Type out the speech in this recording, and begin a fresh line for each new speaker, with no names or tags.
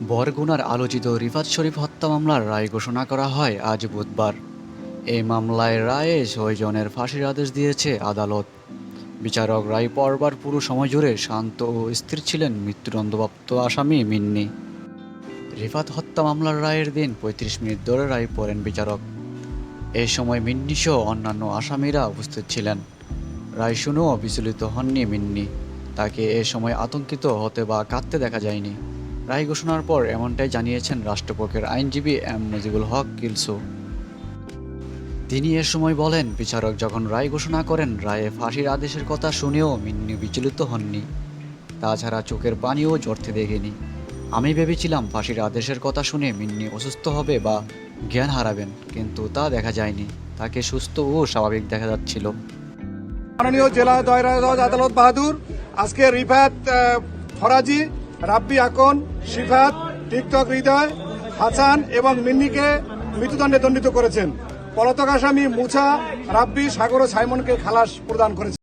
বরগুনার আলোচিত রিফাত শরীফ হত্যা মামলার রায় ঘোষণা করা হয় আজ বুধবার। এই মামলায় রায়ে ৬ জনের ফাঁসির আদেশ দিয়েছে আদালত। বিচারক রায় পড়বার পুরো সময় জুড়ে শান্ত ও স্থির ছিলেন মৃত্যুদণ্ডপ্রাপ্ত আসামি মিন্নি। রিফাত হত্যা মামলার রায়ের দিন ৩৫ মিনিট ধরে রায় পড়েন বিচারক। এই সময় মিন্নিসহ অন্যান্য আসামিরা উপস্থিত ছিলেন। রায় শুনেও বিচলিত হননি মিন্নি। তাকে এ সময় আতঙ্কিত হতে বা কাঁদতে দেখা যায়নি। রায় ঘোষণার পর এমনটাই জানিয়েছেন রাষ্ট্রপক্ষের আইনজীবী এম মুজিবুল হক কিলসু। তিনি এ সময় বলেন, বিচারক যখন রায় ঘোষণা করেন রায়ে ফাঁসির আদেশের কথা শুনেও মিন্নি বিচলিত হননি। তাছাড়া চোখের পানিও ঝরতে দেখেনি। আমি ভেবেছিলাম ফাঁসির আদেশের কথা শুনে মিন্নি অসুস্থ হবে বা জ্ঞান হারাবেন, কিন্তু তা দেখা যায়নি। তাকে সুস্থ ও স্বাভাবিক দেখা যাচ্ছিল।
মাননীয় জেলা দায়রা জজ আদালত বাহাদুর আজকে রিফাত ফরাজি, রাব্বি আকন, শিফাত, টিকটক হৃদয়, হাসান এবং মিন্নিকে মৃত্যুদণ্ডে দণ্ডিত করেছেন। পলাতক আসামি মুছা, রাব্বি, সাগর ও সাইমনকে খালাস প্রদান করেছেন।